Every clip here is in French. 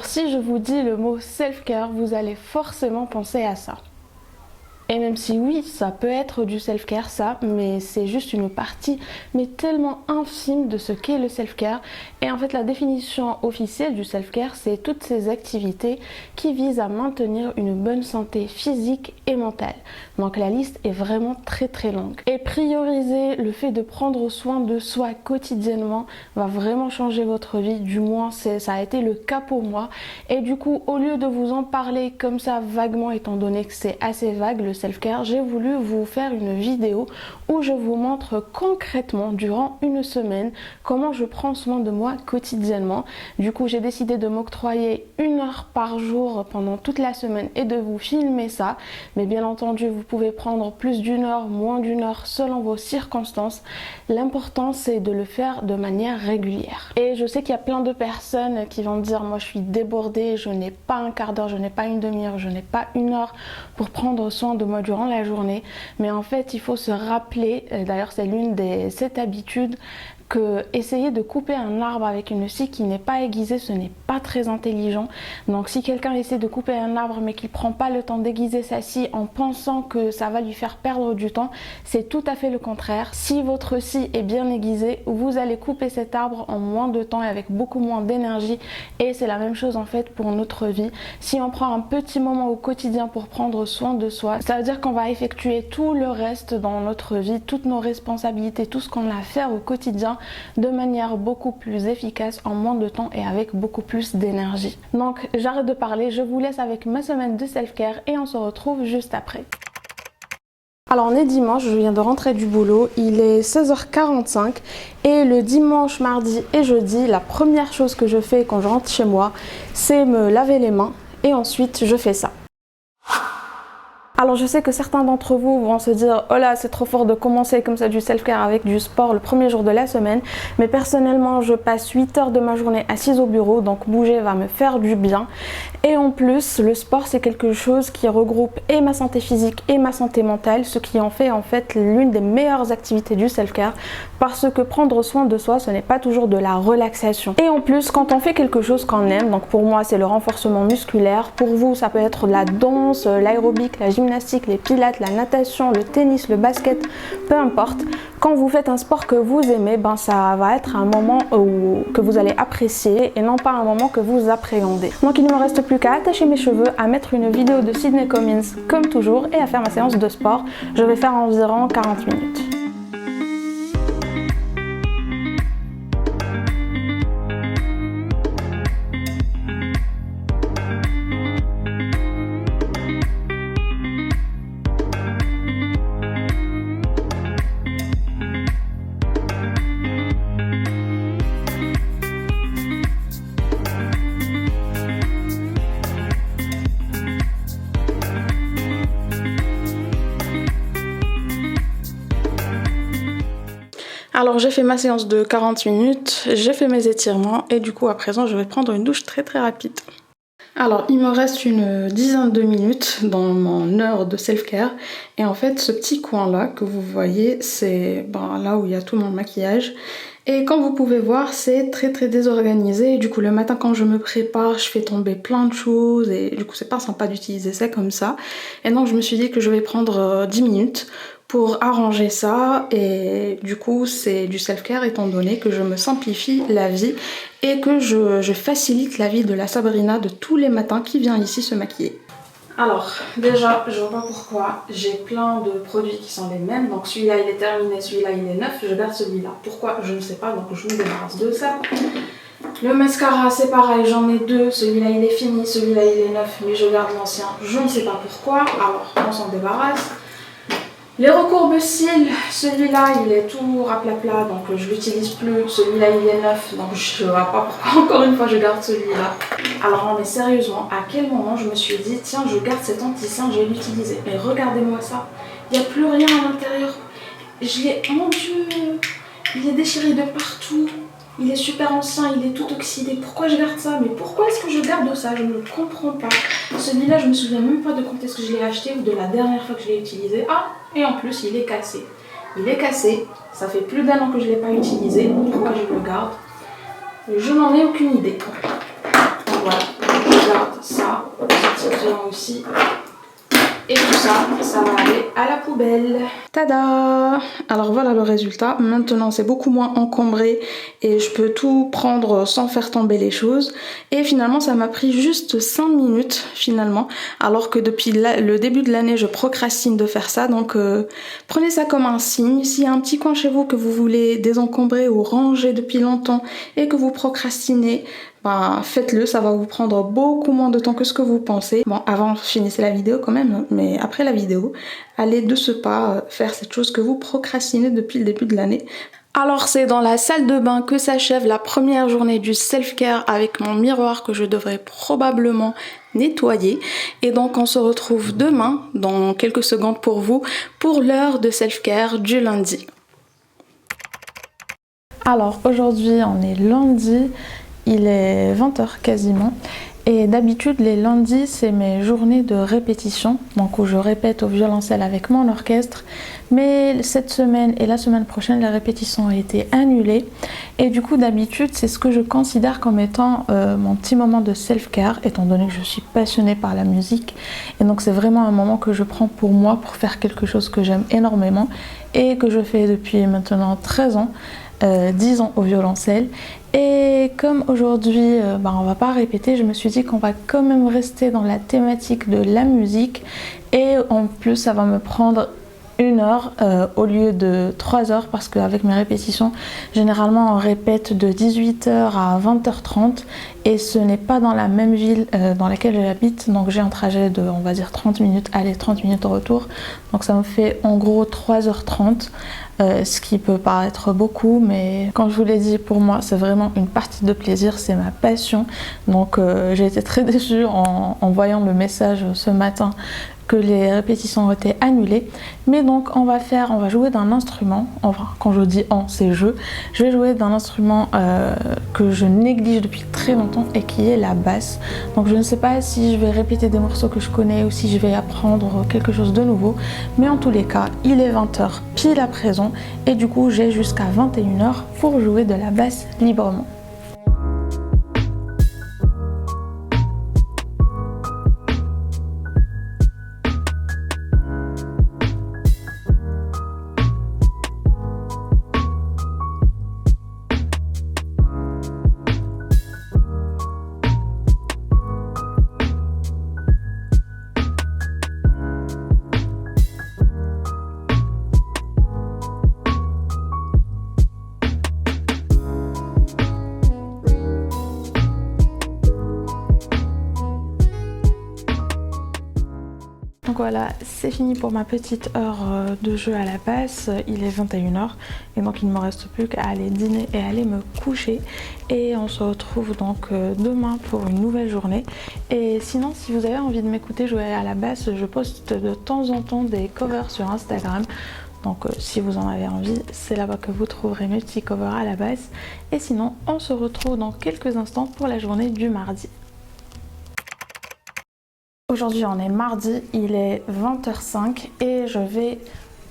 Alors si je vous dis le mot self-care, vous allez forcément penser à ça. Et même si oui, ça peut être du self-care ça, mais c'est juste une partie, mais tellement infime de ce qu'est le self-care. Et en fait la définition officielle du self-care, c'est toutes ces activités qui visent à maintenir une bonne santé physique et mentale. Donc la liste est vraiment très longue. Et prioriser le fait de prendre soin de soi quotidiennement va vraiment changer votre vie, du moins ça a été le cas pour moi. Et du coup, au lieu de vous en parler comme ça vaguement, étant donné que c'est assez vague le self-care, j'ai voulu vous faire une vidéo où je vous montre concrètement durant une semaine comment je prends soin de moi quotidiennement. Du coup, j'ai décidé de m'octroyer 1 heure par jour pendant toute la semaine et de vous filmer ça. Mais bien entendu, vous pouvez prendre plus d'1 heure, moins d'1 heure selon vos circonstances. L'important, c'est de le faire de manière régulière. Et je sais qu'il y a plein de personnes qui vont dire, moi je suis débordée, je n'ai pas un quart d'heure, je n'ai pas une demi-heure, je n'ai pas 1 heure pour prendre soin de moi durant la journée. Mais en fait, il faut se rappeler, d'ailleurs c'est l'une des 7 habitudes, que essayer de couper un arbre avec une scie qui n'est pas aiguisée, ce n'est pas très intelligent. Donc si quelqu'un essaie de couper un arbre mais qu'il prend pas le temps d'aiguiser sa scie en pensant que ça va lui faire perdre du temps, c'est tout à fait le contraire. Si votre scie est bien aiguisée, vous allez couper cet arbre en moins de temps et avec beaucoup moins d'énergie. Et c'est la même chose en fait pour notre vie. Si on prend un petit moment au quotidien pour prendre soin de soi, ça veut dire qu'on va effectuer tout le reste dans notre vie, toutes nos responsabilités, tout ce qu'on a à faire au quotidien de manière beaucoup plus efficace, en moins de temps et avec beaucoup plus d'énergie. Donc j'arrête de parler, je vous laisse avec ma semaine de self-care et on se retrouve juste après. Alors on est dimanche, je viens de rentrer du boulot, il est 16h45 et le dimanche, mardi et jeudi, la première chose que je fais quand je rentre chez moi, c'est me laver les mains et ensuite je fais ça. Alors je sais que certains d'entre vous vont se dire oh là c'est trop fort de commencer comme ça du self-care avec du sport le premier jour de la semaine, mais personnellement je passe 8 heures de ma journée assise au bureau, donc bouger va me faire du bien. Et en plus le sport c'est quelque chose qui regroupe et ma santé physique et ma santé mentale, ce qui en fait l'une des meilleures activités du self-care, parce que prendre soin de soi ce n'est pas toujours de la relaxation. Et en plus quand on fait quelque chose qu'on aime, donc pour moi c'est le renforcement musculaire, pour vous ça peut être la danse, l'aérobic, la gymnastique, les pilates, la natation, le tennis, le basket, peu importe. Quand vous faites un sport que vous aimez, ben ça va être un moment que vous allez apprécier et non pas un moment que vous appréhendez. Donc il ne me reste plus qu'à attacher mes cheveux, à mettre une vidéo de Sydney Cummins comme toujours et à faire ma séance de sport. Je vais faire environ 40 minutes. Alors j'ai fait ma séance de 40 minutes, j'ai fait mes étirements et du coup à présent je vais prendre une douche très rapide. Alors il me reste une dizaine de minutes dans mon heure de self-care et en fait ce petit coin là que vous voyez c'est là où il y a tout mon maquillage. Et comme vous pouvez voir, c'est très désorganisé. Et du coup, le matin, quand je me prépare, je fais tomber plein de choses. Et du coup, c'est pas sympa d'utiliser ça comme ça. Et donc, je me suis dit que je vais prendre 10 minutes pour arranger ça. Et du coup, c'est du self-care étant donné que je me simplifie la vie et que je facilite la vie de la Sabrina de tous les matins qui vient ici se maquiller. Alors déjà je vois pas pourquoi j'ai plein de produits qui sont les mêmes, donc celui-là il est terminé, celui-là il est neuf, je garde celui-là. Pourquoi je ne sais pas, donc je me débarrasse de ça. Le mascara c'est pareil, j'en ai 2, celui-là il est fini, celui-là il est neuf, mais je garde l'ancien, je ne sais pas pourquoi, alors on s'en débarrasse. Les recourbe-cils, celui-là il est tout raplapla, donc je l'utilise plus, celui-là il est neuf, donc je ne vois pas pourquoi encore une fois je garde celui-là. Alors non mais sérieusement, à quel moment je me suis dit tiens je garde cet anti-cerne, je vais l'utiliser. Mais regardez-moi ça, il n'y a plus rien à l'intérieur. Mon Dieu, il est déchiré de partout. Il est super ancien, il est tout oxydé. Pourquoi je garde ça? Mais pourquoi est-ce que je garde ça? Je ne comprends pas. Celui-là, je me souviens même pas de quand est-ce que je l'ai acheté ou de la dernière fois que je l'ai utilisé. Ah, et en plus, il est cassé. Il est cassé. Ça fait plus d'1 an que je ne l'ai pas utilisé. Pourquoi je le garde? Je n'en ai aucune idée. Donc voilà. ça, ce petit crayon aussi. Et tout ça, ça va aller à la poubelle. Tada! Alors voilà le résultat. Maintenant c'est beaucoup moins encombré et je peux tout prendre sans faire tomber les choses. Et finalement ça m'a pris juste 5 minutes finalement. Alors que depuis le début de l'année je procrastine de faire ça. Donc prenez ça comme un signe. S'il y a un petit coin chez vous que vous voulez désencombrer ou ranger depuis longtemps et que vous procrastinez, ben, faites-le, ça va vous prendre beaucoup moins de temps que ce que vous pensez. Bon, avant, finissez la vidéo quand même, mais après la vidéo, allez de ce pas faire cette chose que vous procrastinez depuis le début de l'année. Alors c'est dans la salle de bain que s'achève la première journée du self-care avec mon miroir que je devrais probablement nettoyer. Et donc on se retrouve demain, dans quelques secondes pour vous, pour l'heure de self-care du lundi. Alors aujourd'hui on est lundi. Il est 20h quasiment et d'habitude les lundis c'est mes journées de répétition, donc où je répète au violoncelle avec mon orchestre, mais cette semaine et la semaine prochaine les répétitions ont été annulées et du coup d'habitude c'est ce que je considère comme étant mon petit moment de self-care étant donné que je suis passionnée par la musique et donc c'est vraiment un moment que je prends pour moi pour faire quelque chose que j'aime énormément et que je fais depuis maintenant 13 ans. 10 ans au violoncelle et comme aujourd'hui on va pas répéter, je me suis dit qu'on va quand même rester dans la thématique de la musique et en plus ça va me prendre 1 heure au lieu de 3 heures parce qu'avec mes répétitions généralement on répète de 18h à 20h30 et ce n'est pas dans la même ville dans laquelle j'habite, donc j'ai un trajet de on va dire 30 minutes aller 30 minutes retour, donc ça me fait en gros 3h30. Ce qui peut paraître beaucoup, mais comme je vous l'ai dit, pour moi c'est vraiment une partie de plaisir, c'est ma passion. Donc j'ai été très déçue en voyant le message ce matin que les répétitions ont été annulées. Mais donc on va jouer d'un instrument, enfin quand je dis c'est je vais jouer d'un instrument que je néglige depuis très longtemps et qui est la basse. Donc je ne sais pas si je vais répéter des morceaux que je connais ou si je vais apprendre quelque chose de nouveau, mais en tous les cas il est 20h pile à présent et du coup j'ai jusqu'à 21h pour jouer de la basse librement. Donc voilà, c'est fini pour ma petite heure de jeu à la basse. Il est 21h et donc il ne me reste plus qu'à aller dîner et aller me coucher. Et on se retrouve donc demain pour une nouvelle journée. Et sinon, si vous avez envie de m'écouter jouer à la basse, je poste de temps en temps des covers sur Instagram. Donc si vous en avez envie, c'est là-bas que vous trouverez mes petits covers à la basse. Et sinon, on se retrouve dans quelques instants pour la journée du mardi. Aujourd'hui on est mardi, il est 20h05 et je vais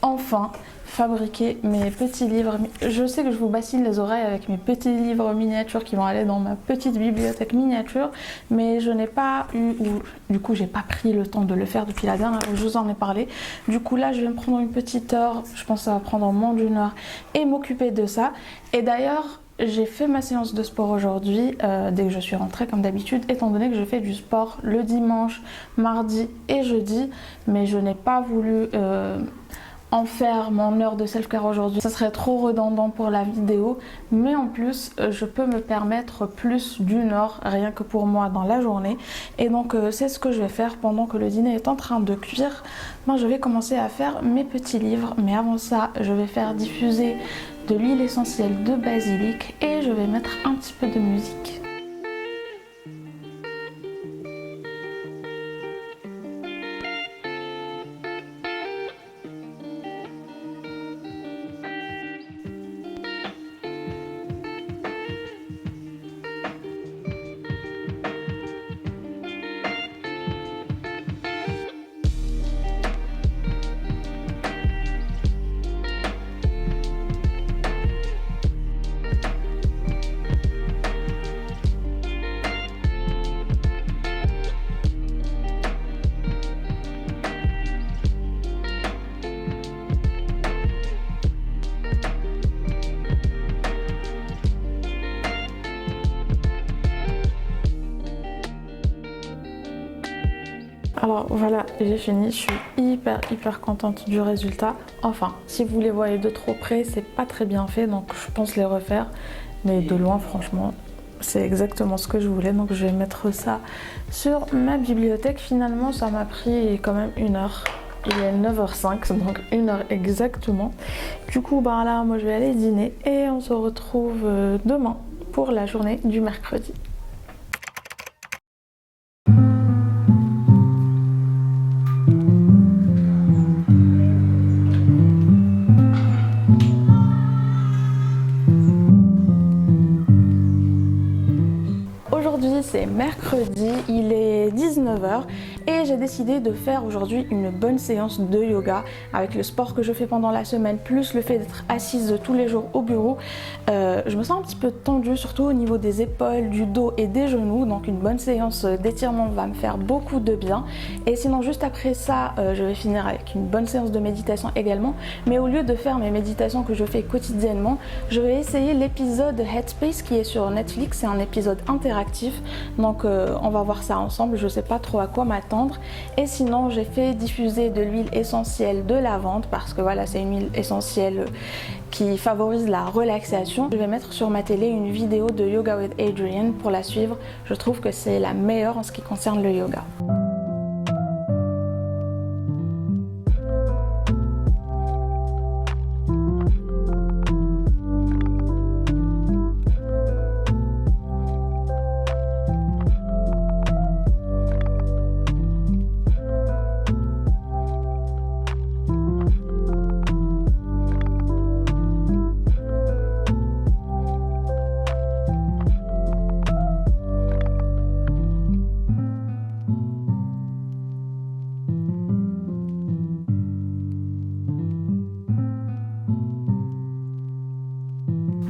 enfin fabriquer mes petits livres. Je sais que je vous bassine les oreilles avec mes petits livres miniatures qui vont aller dans ma petite bibliothèque miniature, mais je n'ai pas eu, ou du coup j'ai pas pris le temps de le faire depuis la dernière fois que je vous en ai parlé. Du coup là je vais me prendre une petite heure, je pense que ça va prendre moins d'1 heure et m'occuper de ça. Et d'ailleurs j'ai fait ma séance de sport aujourd'hui dès que je suis rentrée comme d'habitude, étant donné que je fais du sport le dimanche, mardi et jeudi, mais je n'ai pas voulu en faire mon heure de self-care aujourd'hui. Ça serait trop redondant pour la vidéo, mais en plus je peux me permettre plus d'1 heure rien que pour moi dans la journée. Et donc c'est ce que je vais faire pendant que le dîner est en train de cuire. Moi je vais commencer à faire mes petits livres, mais avant ça je vais faire diffuser de l'huile essentielle de basilic et je vais mettre un petit peu de musique. Alors voilà, j'ai fini, je suis hyper contente du résultat. Enfin, si vous les voyez de trop près, c'est pas très bien fait, donc je pense les refaire. Mais de loin, franchement, c'est exactement ce que je voulais, donc je vais mettre ça sur ma bibliothèque. Finalement, ça m'a pris quand même 1 heure. Il est 9h05, donc 1 heure exactement. Du coup, bah là, moi je vais aller dîner et on se retrouve demain pour la journée du mercredi. Aujourd'hui c'est mercredi, il est 19h et j'ai décidé de faire aujourd'hui une bonne séance de yoga avec le sport que je fais pendant la semaine plus le fait d'être assise tous les jours au bureau. Je me sens un petit peu tendue, surtout au niveau des épaules, du dos et des genoux, donc une bonne séance d'étirement va me faire beaucoup de bien. Et sinon juste après ça je vais finir avec une bonne séance de méditation également, mais au lieu de faire mes méditations que je fais quotidiennement, je vais essayer l'épisode Headspace qui est sur Netflix. C'est un épisode interactif, donc on va voir ça ensemble. Je sais pas trop à quoi m'attendre. Et sinon j'ai fait diffuser de l'huile essentielle de lavande parce que voilà, c'est une huile essentielle qui favorise la relaxation. Je vais mettre sur ma télé une vidéo de Yoga with Adriene pour la suivre. Je trouve que c'est la meilleure en ce qui concerne le yoga.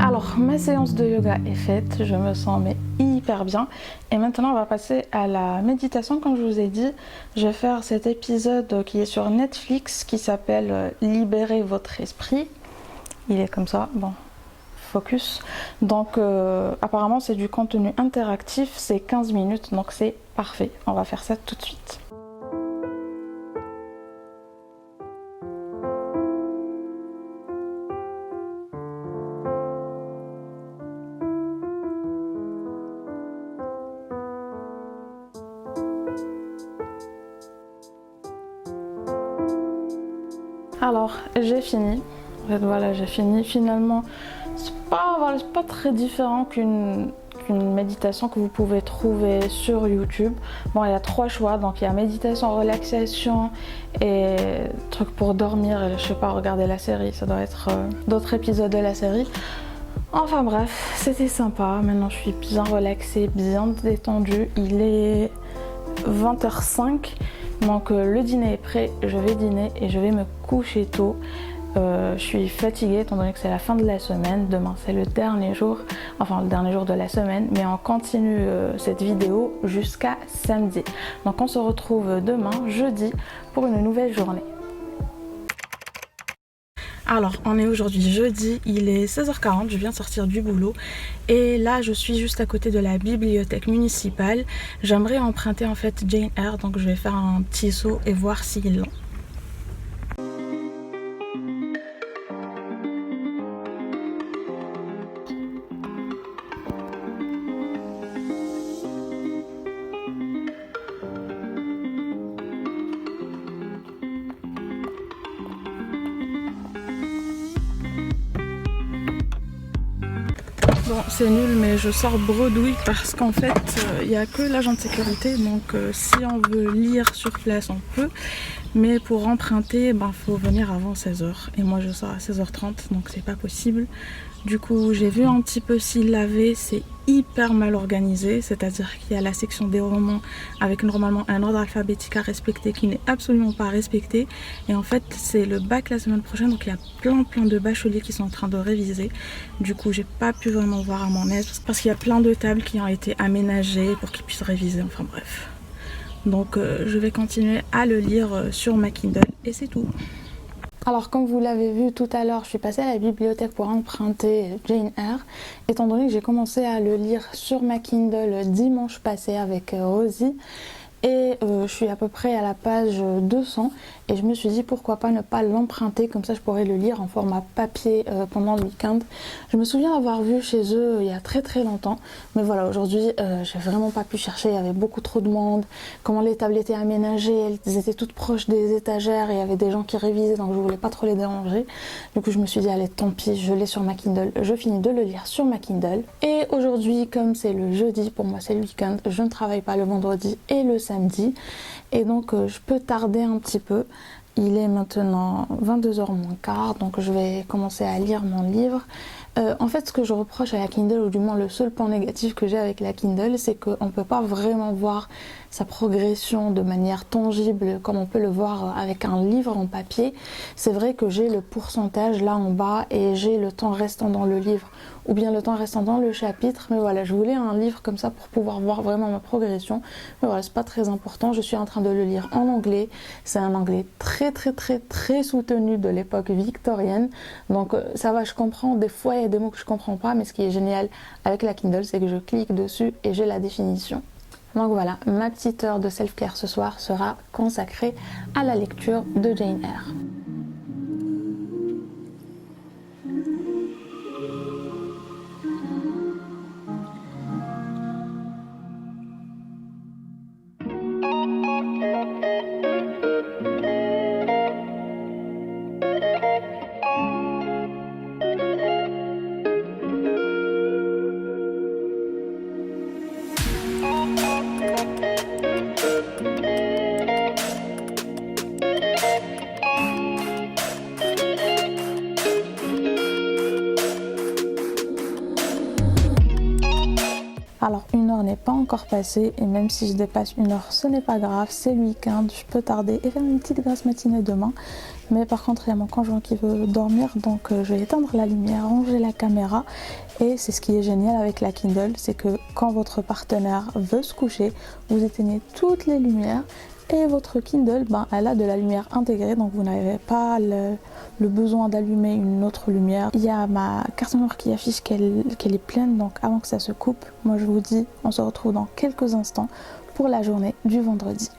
Alors ma séance de yoga est faite, je me sens mais hyper bien et maintenant on va passer à la méditation. Comme je vous ai dit, je vais faire cet épisode qui est sur Netflix qui s'appelle Libérez votre esprit. Il est comme ça, bon, focus. Donc apparemment c'est du contenu interactif, c'est 15 minutes donc c'est parfait. On va faire ça tout de suite. Alors j'ai fini, en fait voilà j'ai fini. Finalement c'est pas très différent qu'une méditation que vous pouvez trouver sur YouTube. Bon, il y a 3 choix, donc il y a méditation, relaxation et trucs pour dormir et je sais pas, regarder la série, ça doit être d'autres épisodes de la série. Enfin bref, c'était sympa, maintenant je suis bien relaxée, bien détendue. Il est 20h05. Donc le dîner est prêt, je vais dîner et je vais me coucher tôt. Je suis fatiguée étant donné que c'est la fin de la semaine. Demain c'est le dernier jour, enfin le dernier jour de la semaine, mais on continue cette vidéo jusqu'à samedi. Donc on se retrouve demain, jeudi, pour une nouvelle journée. Alors on est aujourd'hui jeudi, il est 16h40, je viens de sortir du boulot et là je suis juste à côté de la bibliothèque municipale. J'aimerais emprunter en fait Jane Eyre, donc je vais faire un petit saut et voir s'ils l'ont. Bon, c'est nul, mais je sors bredouille parce qu'en fait, il n'y a que l'agent de sécurité. Donc, si on veut lire sur place, on peut. Mais pour emprunter, ben, faut venir avant 16h. Et moi, je sors à 16h30, donc c'est pas possible. Du coup, j'ai vu un petit peu s'ils l'avaient. C'est hyper mal organisé. C'est-à-dire qu'il y a la section des romans avec normalement un ordre alphabétique à respecter qui n'est absolument pas respecté. Et en fait, c'est le bac la semaine prochaine. Donc, il y a plein de bacheliers qui sont en train de réviser. Du coup, j'ai pas pu vraiment voir à mon aise parce qu'il y a plein de tables qui ont été aménagées pour qu'ils puissent réviser. Enfin bref. Donc je vais continuer à le lire sur ma Kindle et c'est tout. Alors comme vous l'avez vu tout à l'heure, je suis passée à la bibliothèque pour emprunter Jane Eyre, étant donné que j'ai commencé à le lire sur ma Kindle dimanche passé avec Rosie. et je suis à peu près à la page 200 et je me suis dit pourquoi pas ne pas l'emprunter, comme ça je pourrais le lire en format papier pendant le week-end. Je me souviens avoir vu chez eux il y a très très longtemps, mais voilà, aujourd'hui j'ai vraiment pas pu chercher, il y avait beaucoup trop de monde, comment les tables étaient aménagées, elles étaient toutes proches des étagères et il y avait des gens qui révisaient, donc je voulais pas trop les déranger. Du coup je me suis dit allez tant pis, je l'ai sur ma Kindle, je finis de le lire sur ma Kindle. Et aujourd'hui, comme c'est le jeudi, pour moi c'est le week-end, je ne travaille pas le vendredi et le samedi et donc je peux tarder un petit peu. Il est maintenant 22h moins quart, donc je vais commencer à lire mon livre. En fait, ce que je reproche à la Kindle, ou du moins le seul point négatif que j'ai avec la Kindle, c'est qu'on ne peut pas vraiment voir sa progression de manière tangible comme on peut le voir avec un livre en papier. C'est vrai que j'ai le pourcentage là en bas et j'ai le temps restant dans le livre ou bien le temps restant dans le chapitre, mais voilà, je voulais un livre comme ça pour pouvoir voir vraiment ma progression. Mais voilà, c'est pas très important, je suis en train de le lire en anglais. C'est un anglais très très très très soutenu de l'époque victorienne, donc ça va, je comprends. Des fois il y a des mots que je comprends pas, mais ce qui est génial avec la Kindle, c'est que je clique dessus et j'ai la définition. Donc voilà, ma petite heure de self-care ce soir sera consacrée à la lecture de Jane Eyre. Alors 1 heure n'est pas encore passée et même si je dépasse 1 heure ce n'est pas grave, c'est le week-end, je peux tarder et faire une petite grasse matinée demain. Mais par contre il y a mon conjoint qui veut dormir, donc je vais éteindre la lumière, ranger la caméra. Et c'est ce qui est génial avec la Kindle, c'est que quand votre partenaire veut se coucher, vous éteignez toutes les lumières. Et votre Kindle, elle a de la lumière intégrée, donc vous n'avez pas le besoin d'allumer une autre lumière. Il y a ma carte mémoire qui affiche qu'elle est pleine, donc avant que ça se coupe, moi je vous dis, on se retrouve dans quelques instants pour la journée du vendredi.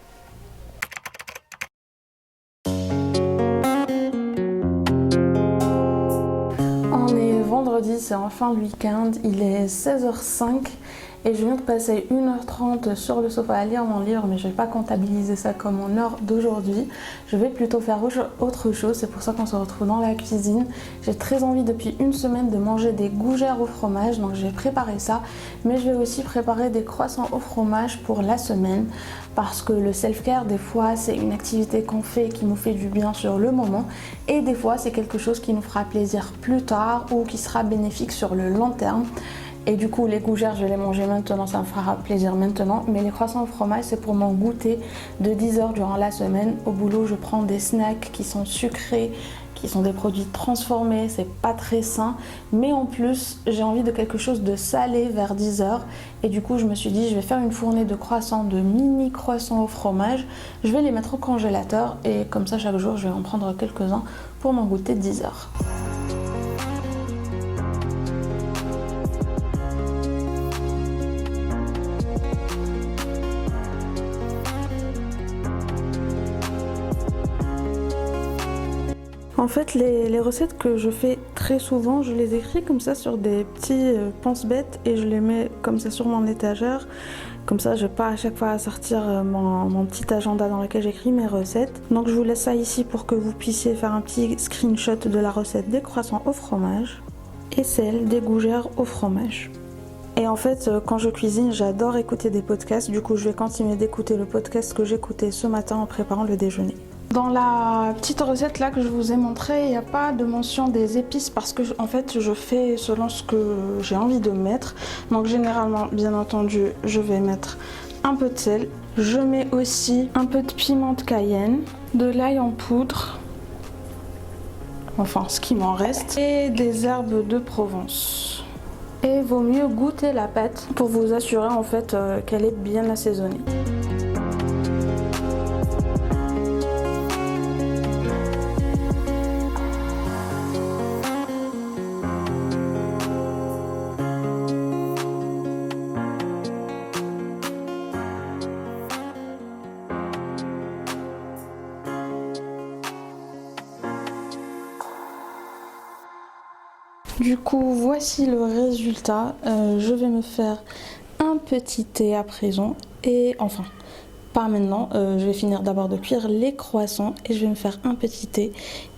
On est vendredi, c'est enfin le week-end, il est 16h05. Et je viens de passer 1h30 sur le sofa à lire mon livre, mais je ne vais pas comptabiliser ça comme mon heure d'aujourd'hui. Je vais plutôt faire autre chose, c'est pour ça qu'on se retrouve dans la cuisine. J'ai très envie depuis une semaine de manger des gougères au fromage, donc je vais préparer ça. Mais je vais aussi préparer des croissants au fromage pour la semaine, parce que le self-care, des fois, c'est une activité qu'on fait qui nous fait du bien sur le moment. Et des fois, c'est quelque chose qui nous fera plaisir plus tard ou qui sera bénéfique sur le long terme. Et du coup, les gougères, je vais les manger maintenant, ça me fera plaisir maintenant. Mais les croissants au fromage, c'est pour mon goûter de 10h durant la semaine. Au boulot, je prends des snacks qui sont sucrés, qui sont des produits transformés, c'est pas très sain. Mais en plus, j'ai envie de quelque chose de salé vers 10h. Et du coup, je me suis dit, je vais faire une fournée de croissants, de mini croissants au fromage. Je vais les mettre au congélateur et comme ça, chaque jour, je vais en prendre quelques-uns pour mon goûter de 10h. En fait, les recettes que je fais très souvent, je les écris comme ça sur des petits pense-bêtes et je les mets comme ça sur mon étagère. Comme ça, je n'ai pas à chaque fois à sortir mon petit agenda dans lequel j'écris mes recettes. Donc je vous laisse ça ici pour que vous puissiez faire un petit screenshot de la recette des croissants au fromage et celle des gougères au fromage. Et en fait, quand je cuisine, j'adore écouter des podcasts. Du coup, je vais continuer d'écouter le podcast que j'écoutais ce matin en préparant le déjeuner. Dans la petite recette là que je vous ai montré, il n'y a pas de mention des épices parce que en fait je fais selon ce que j'ai envie de mettre. Donc généralement, bien entendu, je vais mettre un peu de sel. Je mets aussi un peu de piment de Cayenne, de l'ail en poudre, enfin ce qui m'en reste, et des herbes de Provence. Et il vaut mieux goûter la pâte pour vous assurer en fait qu'elle est bien assaisonnée. Du coup, voici le résultat. Je vais me faire un petit thé à présent et enfin, pas maintenant, je vais finir d'abord de cuire les croissants et je vais me faire un petit thé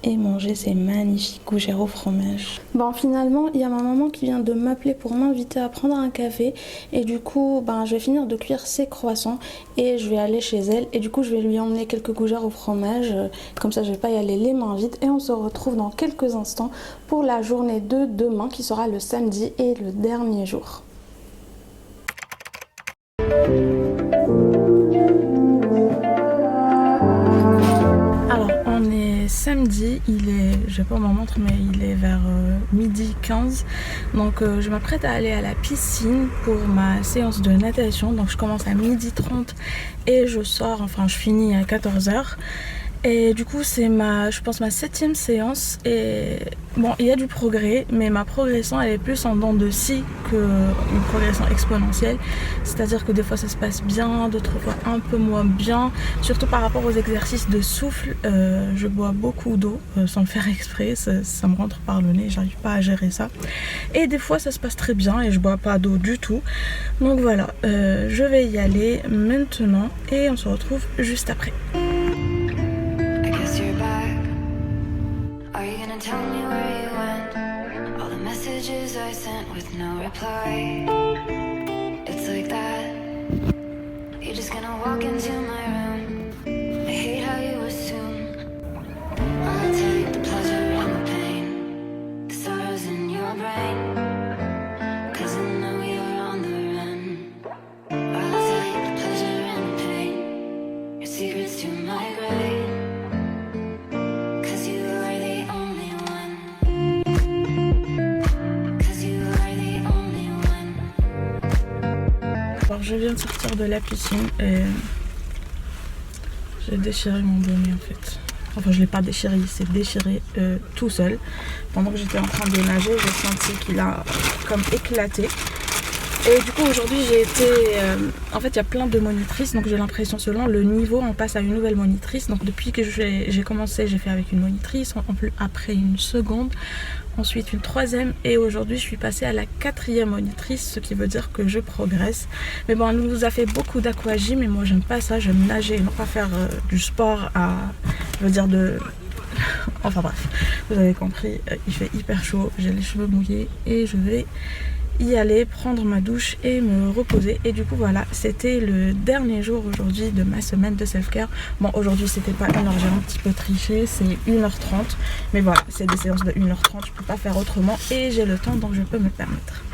et manger ces magnifiques gougères au fromage. Bon, finalement, il y a ma maman qui vient de m'appeler pour m'inviter à prendre un café et du coup, je vais finir de cuire ces croissants et je vais aller chez elle et du coup, je vais lui emmener quelques gougères au fromage, comme ça je vais pas y aller les mains vides et on se retrouve dans quelques instants pour la journée de demain qui sera le samedi et le dernier jour. Samedi, il est, je vais pas ma montre, mais il est vers midi 15. Donc je m'apprête à aller à la piscine pour ma séance de natation. Donc je commence à midi 30 et je finis à 14h. Et du coup c'est ma 7e séance et bon, il y a du progrès, mais ma progression elle est plus en dents de scie qu'une progression exponentielle, c'est à dire que des fois ça se passe bien, d'autres fois un peu moins bien, surtout par rapport aux exercices de souffle. Je bois beaucoup d'eau sans le faire exprès, ça me rentre par le nez, j'arrive pas à gérer ça, et des fois ça se passe très bien et je bois pas d'eau du tout. Donc voilà, je vais y aller maintenant et on se retrouve juste après. Tell me where you went. All the messages I sent with no reply. It's like that. You're just gonna walk into my room. I hate how you assume I'll take the pleasure and the pain, the sorrows in your brain. Cause I know you're on the run. I'll take the pleasure and the pain, your secrets to my grave. Alors je viens de sortir de la piscine et j'ai déchiré mon bonnet en fait. Enfin je l'ai pas déchiré, il s'est déchiré tout seul. Pendant que j'étais en train de nager, j'ai senti qu'il a comme éclaté. Et du coup aujourd'hui j'ai été... en fait il y a plein de monitrices, donc j'ai l'impression selon le niveau on passe à une nouvelle monitrice. Donc depuis que j'ai commencé, j'ai fait avec une monitrice, après une seconde, ensuite une troisième et aujourd'hui je suis passée à la 4e monitrice, ce qui veut dire que je progresse. Mais bon, elle nous a fait beaucoup d'aquagym et moi j'aime pas ça, j'aime nager et non pas faire du sport à... je veux dire de... enfin bref, vous avez compris, il fait hyper chaud, j'ai les cheveux mouillés et je vais y aller prendre ma douche et me reposer. Et du coup voilà, c'était le dernier jour aujourd'hui de ma semaine de self-care. Bon, aujourd'hui c'était pas 1h, j'ai un petit peu triché, c'est 1h30, mais voilà, c'est des séances de 1h30, je peux pas faire autrement et j'ai le temps, donc je peux me permettre.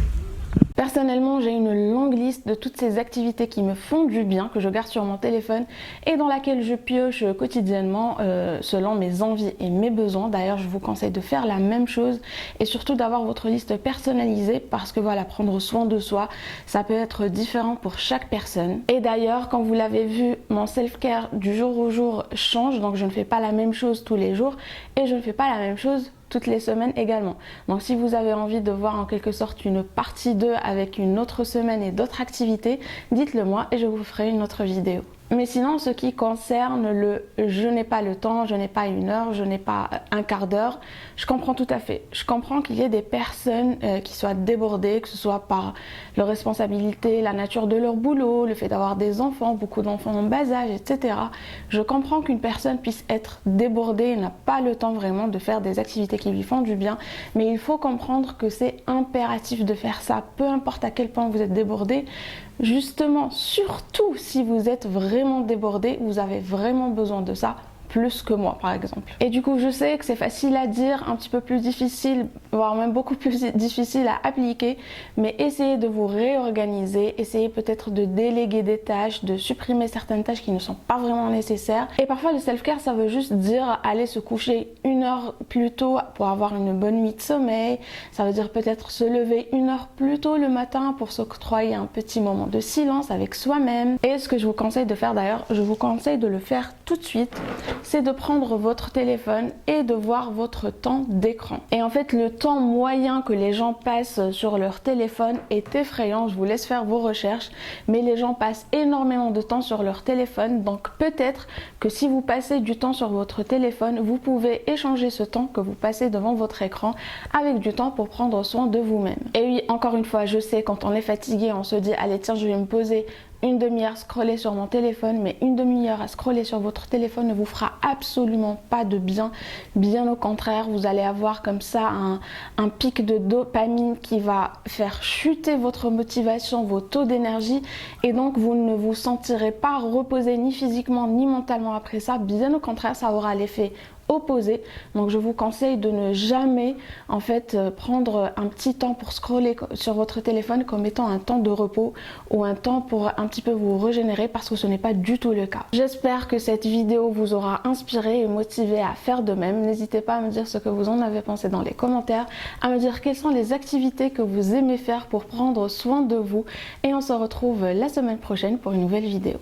Personnellement, j'ai une longue liste de toutes ces activités qui me font du bien, que je garde sur mon téléphone et dans laquelle je pioche quotidiennement selon mes envies et mes besoins. D'ailleurs, je vous conseille de faire la même chose et surtout d'avoir votre liste personnalisée parce que voilà, prendre soin de soi, ça peut être différent pour chaque personne. Et d'ailleurs, quand vous l'avez vu, mon self-care du jour au jour change, donc je ne fais pas la même chose tous les jours et je ne fais pas la même chose toutes les semaines également. Donc si vous avez envie de voir en quelque sorte une partie 2 avec une autre semaine et d'autres activités, dites-le moi et je vous ferai une autre vidéo. Mais sinon, ce qui concerne le je n'ai pas le temps, je n'ai pas 1 heure, je n'ai pas un quart d'heure, je comprends tout à fait. Je comprends qu'il y ait des personnes qui soient débordées, que ce soit par leurs responsabilités, la nature de leur boulot, le fait d'avoir des enfants, beaucoup d'enfants en bas âge, etc. Je comprends qu'une personne puisse être débordée et n'a pas le temps vraiment de faire des activités qui lui font du bien, mais il faut comprendre que c'est impératif de faire ça, peu importe à quel point vous êtes débordé. Justement, surtout si vous êtes vraiment débordé, vous avez vraiment besoin de ça, plus que moi par exemple. Et du coup je sais que c'est facile à dire, un petit peu plus difficile, voire même beaucoup plus difficile à appliquer, mais essayez de vous réorganiser, essayez peut-être de déléguer des tâches, de supprimer certaines tâches qui ne sont pas vraiment nécessaires. Et parfois le self-care ça veut juste dire aller se coucher 1 heure plus tôt pour avoir une bonne nuit de sommeil, ça veut dire peut-être se lever 1 heure plus tôt le matin pour s'octroyer un petit moment de silence avec soi-même. Et ce que je vous conseille de faire d'ailleurs, je vous conseille de le faire tout de suite, c'est de prendre votre téléphone et de voir votre temps d'écran. Et en fait le temps moyen que les gens passent sur leur téléphone est effrayant. Je vous laisse faire vos recherches, mais les gens passent énormément de temps sur leur téléphone. Donc peut-être que si vous passez du temps sur votre téléphone, vous pouvez échanger ce temps que vous passez devant votre écran avec du temps pour prendre soin de vous-même. Et oui, encore une fois, je sais, quand on est fatigué, on se dit allez tiens, je vais me poser une demi-heure scroller sur mon téléphone, mais une demi-heure à scroller sur votre téléphone ne vous fera absolument pas de bien. Bien au contraire, vous allez avoir comme ça un pic de dopamine qui va faire chuter votre motivation, vos taux d'énergie, et donc vous ne vous sentirez pas reposé ni physiquement ni mentalement après ça. Bien au contraire, ça aura l'effet opposé. Donc je vous conseille de ne jamais en fait prendre un petit temps pour scroller sur votre téléphone comme étant un temps de repos ou un temps pour un petit peu vous régénérer, parce que ce n'est pas du tout le cas. J'espère que cette vidéo vous aura inspiré et motivé à faire de même. N'hésitez pas à me dire ce que vous en avez pensé dans les commentaires, à me dire quelles sont les activités que vous aimez faire pour prendre soin de vous, et on se retrouve la semaine prochaine pour une nouvelle vidéo.